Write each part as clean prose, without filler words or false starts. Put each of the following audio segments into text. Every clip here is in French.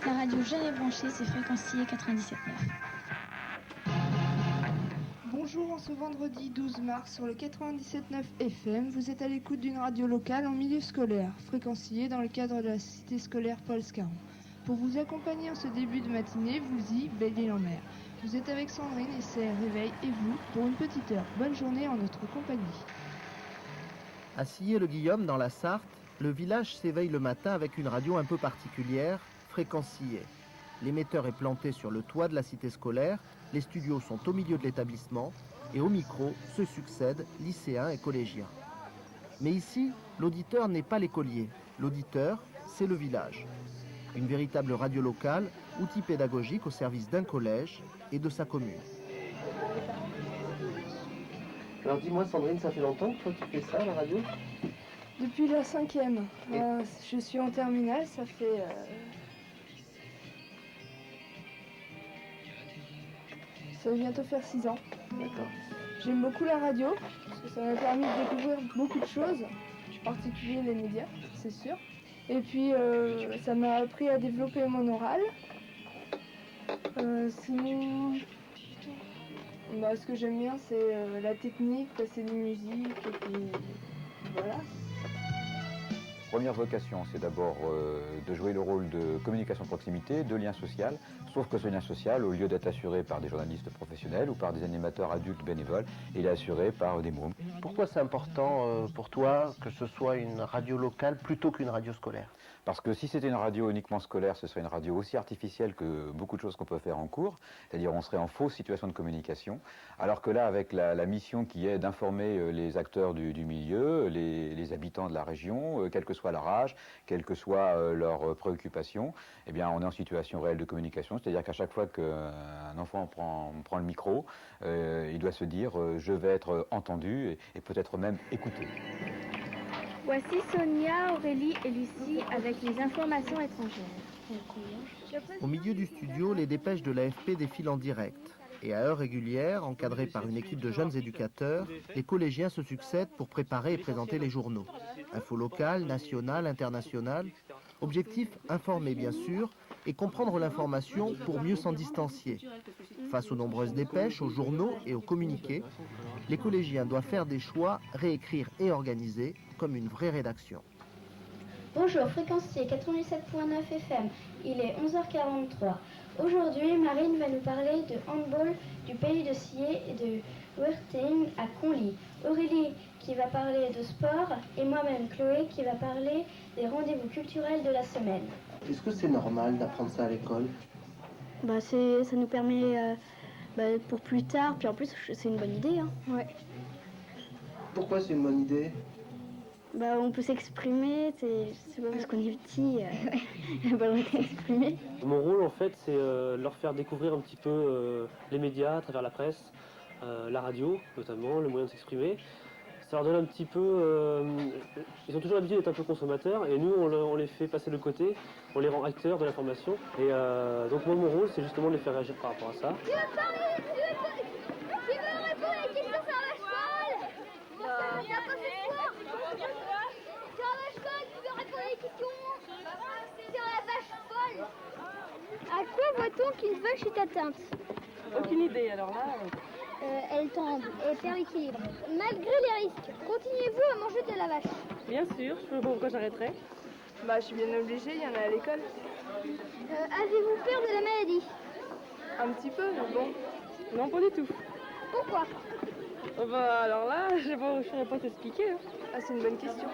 La radio jamais branchée, c'est Fréquencier 97.9. Bonjour, en ce vendredi 12 mars sur le 97.9 FM, vous êtes à l'écoute d'une radio locale en milieu scolaire, Fréquencier dans le cadre de la cité scolaire Paul Scarron. Pour vous accompagner en ce début de matinée, vous y, Belle-Île-en-Mer. Vous êtes avec Sandrine et c'est Réveil et vous pour une petite heure. Bonne journée en notre compagnie. À Sillé-le-Guillaume, dans la Sarthe, le village s'éveille le matin avec une radio un peu particulière, Fréquencier. L'émetteur est planté sur le toit de la cité scolaire, les studios sont au milieu de l'établissement et au micro se succèdent lycéens et collégiens. Mais ici, l'auditeur n'est pas l'écolier. L'auditeur, c'est le village. Une véritable radio locale, outil pédagogique au service d'un collège et de sa commune. Alors dis-moi Sandrine, ça fait longtemps que toi tu fais ça à la radio ? Depuis la 5e, je suis en terminale, ça fait... Ça va bientôt faire 6 ans. D'accord. J'aime beaucoup la radio, parce que ça m'a permis de découvrir beaucoup de choses, en particulier les médias, c'est sûr. Et puis ça m'a appris à développer mon oral. Sinon, ce que j'aime bien c'est la technique, passer des musiques, et puis voilà. Première vocation, c'est d'abord de jouer le rôle de communication de proximité, de lien social, sauf que ce lien social, au lieu d'être assuré par des journalistes professionnels ou par des animateurs adultes bénévoles, il est assuré par des mômes. Pourquoi c'est important pour toi que ce soit une radio locale plutôt qu'une radio scolaire ? Parce que si c'était une radio uniquement scolaire, ce serait une radio aussi artificielle que beaucoup de choses qu'on peut faire en cours, c'est-à-dire on serait en fausse situation de communication, alors que là, avec la mission qui est d'informer les acteurs du milieu, les habitants de la région, quel que soit leur âge, quelles que soient leurs préoccupations, eh bien on est en situation réelle de communication, c'est-à-dire qu'à chaque fois qu'un enfant prend le micro, il doit se dire je vais être entendu et peut-être même écouté. Voici Sonia, Aurélie et Lucie avec les informations étrangères. Au milieu du studio, les dépêches de l'AFP défilent en direct. Et à heure régulière, encadrés par une équipe de jeunes éducateurs, les collégiens se succèdent pour préparer et présenter les journaux. Infos locales, nationales, internationales. Objectif, informer bien sûr, et comprendre l'information pour mieux s'en distancier. Face aux nombreuses dépêches, aux journaux et aux communiqués, les collégiens doivent faire des choix, réécrire et organiser comme une vraie rédaction. Bonjour, Fréquencier 97.9 FM, il est 11h43. Aujourd'hui, Marine va nous parler de handball du pays de Sillé et de Wertheim à Conly. Aurélie qui va parler de sport et moi-même Chloé qui va parler des rendez-vous culturels de la semaine. Est-ce que c'est normal d'apprendre ça à l'école ? Ça nous permet pour plus tard, puis en plus c'est une bonne idée. Hein. Ouais. Pourquoi c'est une bonne idée ? On peut s'exprimer, c'est pas parce qu'on est petit, on n'a pas le droit de s'exprimer. Mon rôle en fait c'est leur faire découvrir un petit peu les médias à travers la presse, la radio notamment, le moyen de s'exprimer. Ça leur donne un petit peu... ils ont toujours l'habitude d'être un peu consommateurs et nous on les fait passer de côté, on les rend acteurs de l'information. Et donc moi mon rôle c'est justement de les faire réagir par rapport à ça. Tu veux répondre à la question sur la cheval? Il n'y a pas ce soir. Sur la cheval, tu veux répondre à la question sur la vache folle. À quoi voit-on qu'une vache est atteinte? Aucune idée, alors là... Elle tombe et perd l'équilibre. Malgré les risques, continuez-vous à manger de la vache? Bien sûr, je sais pas pourquoi j'arrêterais. Je suis bien obligée, il y en a à l'école. Avez-vous peur de la maladie? Un petit peu, mais bon. Non, pas du tout. Pourquoi? Alors là, je ne saurais pas t'expliquer. Hein. Ah, c'est une bonne question.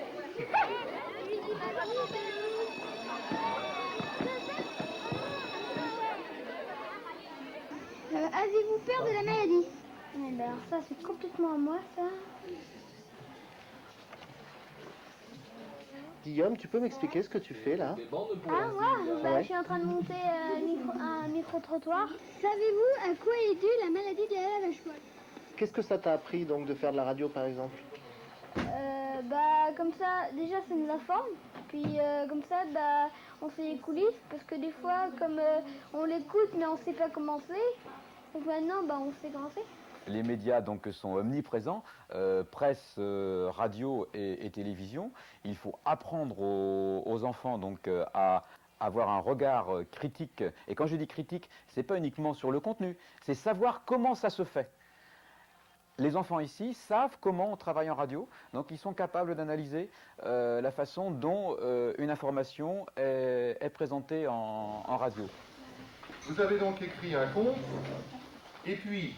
Avez-vous peur de la maladie? Alors ça c'est complètement à moi ça. Guillaume, tu peux m'expliquer ce que tu fais là ? Ah moi je suis en train de monter un micro-trottoir. Savez-vous à quoi est due la maladie de la vache folle? Qu'est-ce que ça t'a appris donc de faire de la radio par exemple ? Comme ça déjà ça nous informe. Puis comme ça on fait les coulisses parce que des fois comme on l'écoute mais on sait pas comment c'est. Donc maintenant on sait comment c'est. Les médias donc sont omniprésents, presse, radio et télévision. Il faut apprendre aux enfants donc à avoir un regard critique. Et quand je dis critique, ce n'est pas uniquement sur le contenu, c'est savoir comment ça se fait. Les enfants ici savent comment on travaille en radio, donc ils sont capables d'analyser la façon dont une information est présentée en radio. Vous avez donc écrit un conte, et puis,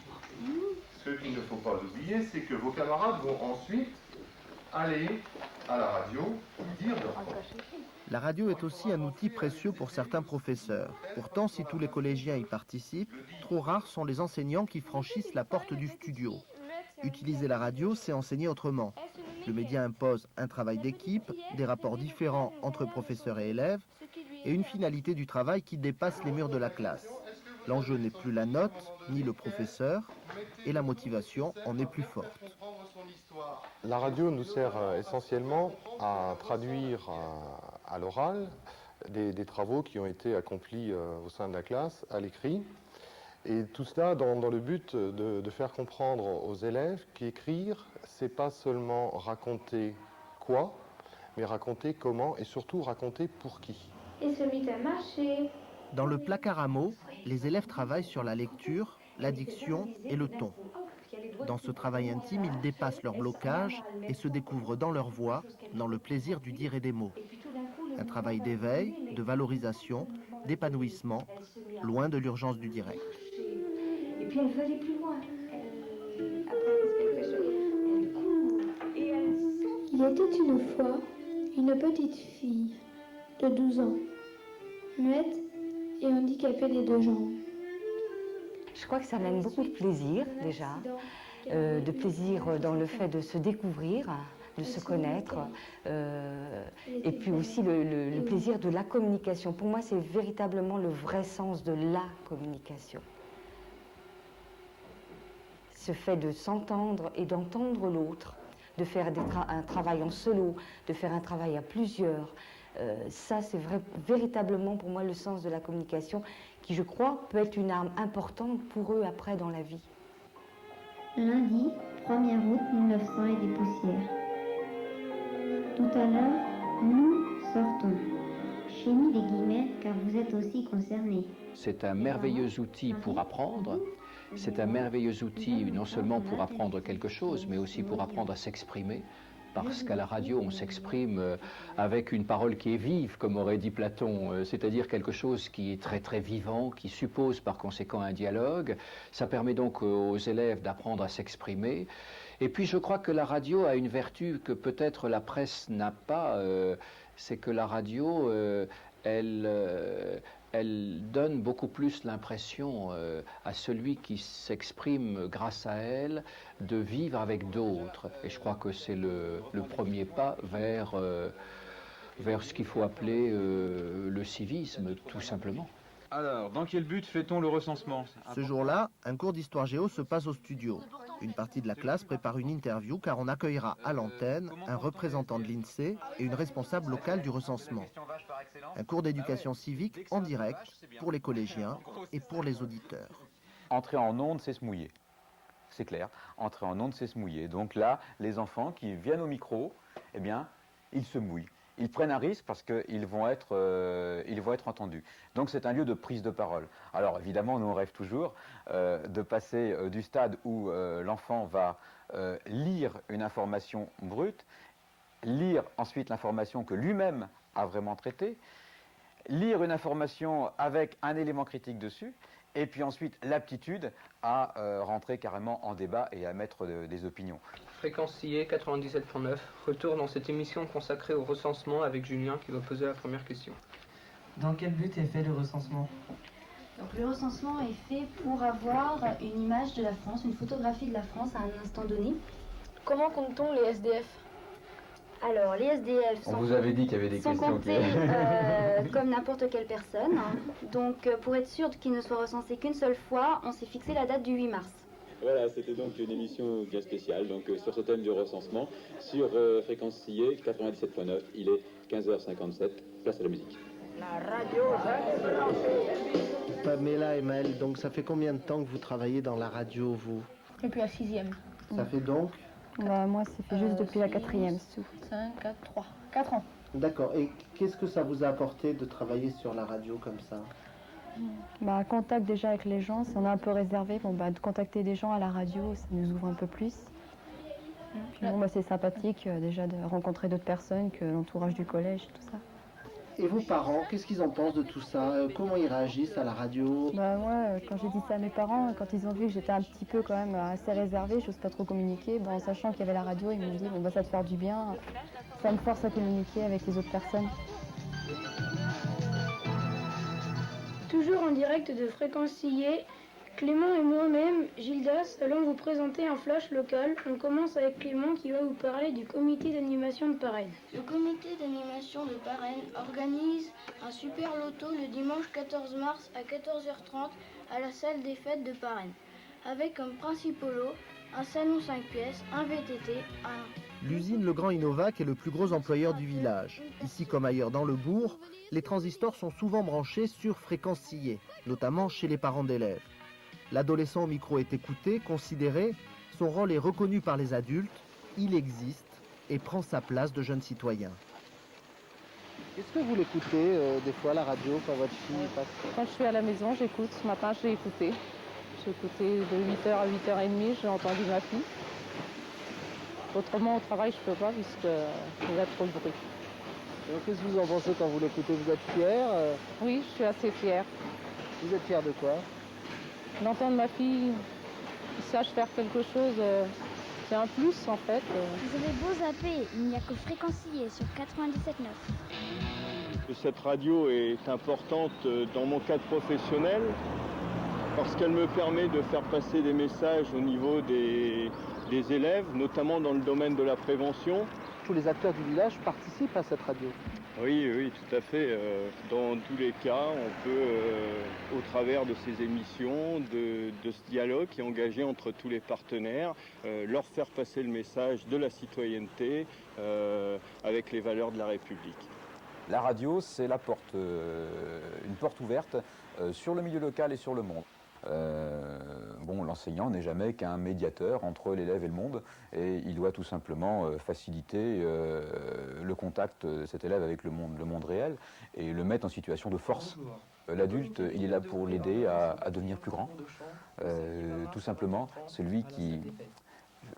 ce qu'il ne faut pas oublier, c'est que vos camarades vont ensuite aller à la radio dire leur conte. La radio est aussi un outil précieux pour certains professeurs. Pourtant, si tous les collégiens y participent, trop rares sont les enseignants qui franchissent la porte du studio. Utiliser la radio, c'est enseigner autrement. Le média impose un travail d'équipe, des rapports différents entre professeurs et élèves, et une finalité du travail qui dépasse les murs de la classe. L'enjeu n'est plus la note, ni le professeur, et la motivation en est plus forte. La radio nous sert essentiellement à traduire à l'oral des travaux qui ont été accomplis au sein de la classe, à l'écrit. Et tout cela dans le but de faire comprendre aux élèves qu'écrire, c'est pas seulement raconter quoi, mais raconter comment et surtout raconter pour qui. Et se mit à marcher. Dans le placard à mots, les élèves travaillent sur la lecture, la diction et le ton. Dans ce travail intime, ils dépassent leur blocage et se découvrent dans leur voix, dans le plaisir du dire et des mots. Un travail d'éveil, de valorisation, d'épanouissement, loin de l'urgence du direct. Et puis elle veut aller plus loin. Il était une fois une petite fille de 12 ans, muette et handicapée des 2 jambes. Je crois que ça amène beaucoup de plaisir déjà, de plaisir dans le fait de se découvrir, de se connaître, et puis aussi le plaisir de la communication. Pour moi, c'est véritablement le vrai sens de la communication. Ce fait de s'entendre et d'entendre l'autre, de faire un travail en solo, de faire un travail à plusieurs, ça c'est véritablement pour moi le sens de la communication qui, je crois, peut être une arme importante pour eux après dans la vie. Lundi, 1er août 1900 et des poussières. Tout à l'heure, nous sortons. J'ai mis des guillemets car vous êtes aussi concernés. C'est un merveilleux outil pour apprendre. C'est un merveilleux outil non seulement pour apprendre quelque chose, mais aussi pour apprendre à s'exprimer. Parce qu'à la radio, on s'exprime avec une parole qui est vive, comme aurait dit Platon, c'est-à-dire quelque chose qui est très très vivant, qui suppose par conséquent un dialogue. Ça permet donc aux élèves d'apprendre à s'exprimer. Et puis je crois que la radio a une vertu que peut-être la presse n'a pas, c'est que la radio, elle donne beaucoup plus l'impression à celui qui s'exprime grâce à elle de vivre avec d'autres. Et je crois que c'est le premier pas vers ce qu'il faut appeler le civisme, tout simplement. Alors, dans quel but fait-on le recensement? Ce jour-là, un cours d'histoire géo se passe au studio. Une partie de la classe prépare une interview car on accueillera à l'antenne un représentant de l'INSEE et une responsable locale du recensement. Un cours d'éducation civique en direct pour les collégiens et pour les auditeurs. Entrer en onde, c'est se mouiller. C'est clair. Entrer en onde, c'est se mouiller. Donc là, les enfants qui viennent au micro, eh bien, ils se mouillent. Ils prennent un risque parce qu'ils vont être entendus. Donc c'est un lieu de prise de parole. Alors évidemment, nous on rêve toujours de passer du stade où l'enfant va lire une information brute, lire ensuite l'information que lui-même a vraiment traitée, lire une information avec un élément critique dessus, et puis ensuite l'aptitude à rentrer carrément en débat et à mettre des opinions. Fréquence CIE 97.9, retour dans cette émission consacrée au recensement avec Julien qui va poser la première question. Dans quel but est fait le recensement? Donc le recensement est fait pour avoir une image de la France, une photographie de la France à un instant donné. Comment compte-t-on les SDF? Alors les SDF On vous avait dit qu'il y avait des questions comptés comme n'importe quelle personne. Donc pour être sûr qu'ils ne soient recensés qu'une seule fois, on s'est fixé la date du 8 mars. Voilà, c'était donc une émission bien spéciale sur ce thème du recensement sur Fréquence CIE 97.9. Il est 15h57, place à la musique. La radio. Pamela et Maëlle, donc ça fait combien de temps que vous travaillez dans la radio, vous? Depuis la 6e. Ça fait donc Moi, ça fait juste depuis la 4e. 5, 4, 3. 4 ans. D'accord. Et qu'est-ce que ça vous a apporté de travailler sur la radio comme ça? Bah, contact déjà avec les gens, si on est un peu réservé, de contacter des gens à la radio, ça nous ouvre un peu plus. Puis bon, c'est sympathique déjà de rencontrer d'autres personnes que l'entourage du collège et tout ça. Et vos parents, qu'est-ce qu'ils en pensent de tout ça? Comment ils réagissent à la radio? Moi, quand j'ai dit ça à mes parents, quand ils ont vu que j'étais un petit peu quand même assez réservée, j'ose pas trop communiquer, en sachant qu'il y avait la radio, ils m'ont dit ça te faire du bien, ça me force à communiquer avec les autres personnes. Toujours en direct de Fréquence Sillé, Clément et moi-même, Gildas, allons vous présenter un flash local. On commence avec Clément qui va vous parler du comité d'animation de Parennes. Le comité d'animation de Parennes organise un super loto le dimanche 14 mars à 14h30 à la salle des fêtes de Parennes, avec comme principaux lots un salon 5 pièces, un VTT, L'usine Le Grand Innovac est le plus gros employeur du village. Ici comme ailleurs dans le bourg, les transistors sont souvent branchés sur Fréquence Sillé, notamment chez les parents d'élèves. L'adolescent au micro est écouté, considéré, son rôle est reconnu par les adultes, il existe et prend sa place de jeune citoyen. Est-ce que vous l'écoutez des fois la radio quand votre fille passe? Quand je suis à la maison, j'écoute. Ce matin, je l'ai écouté. J'ai écouté de 8h à 8h30, j'ai entendu ma fille. Autrement, au travail, je peux pas puisqu'il y a trop de bruit. Qu'est-ce que vous en pensez quand vous l'écoutez? Vous êtes fière? Oui, je suis assez fière. Vous êtes fière de quoi? D'entendre ma fille qui sache faire quelque chose, c'est un plus en fait. Vous avez beau zapper, il n'y a que Fréquence Sillé sur 97.9. Cette radio est importante dans mon cadre professionnel parce qu'elle me permet de faire passer des messages au niveau des élèves, notamment dans le domaine de la prévention. Tous les acteurs du village participent à cette radio. Oui, tout à fait. Dans tous les cas, on peut, au travers de ces émissions, de ce dialogue qui est engagé entre tous les partenaires, leur faire passer le message de la citoyenneté avec les valeurs de la République. La radio, c'est la porte, une porte ouverte sur le milieu local et sur le monde. L'enseignant n'est jamais qu'un médiateur entre l'élève et le monde et il doit tout simplement faciliter le contact de cet élève avec le monde réel et le mettre en situation de force. L'adulte, il est là pour l'aider à devenir plus grand. Tout simplement, celui qui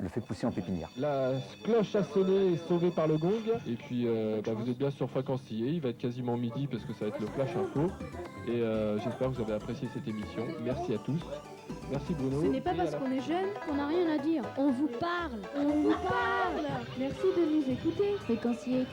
le fait pousser en pépinière. La cloche a sonné, sauvée par le gong. Et puis vous êtes bien sur Fréquence Sillé, il va être quasiment midi parce que ça va être le flash info. Et j'espère que vous avez apprécié cette émission. Merci à tous. Merci Bruno. Ce n'est pas parce qu'on est jeune qu'on n'a rien à dire. On vous parle. On vous parle. Merci de nous écouter. Fréquence Sillé 97.9.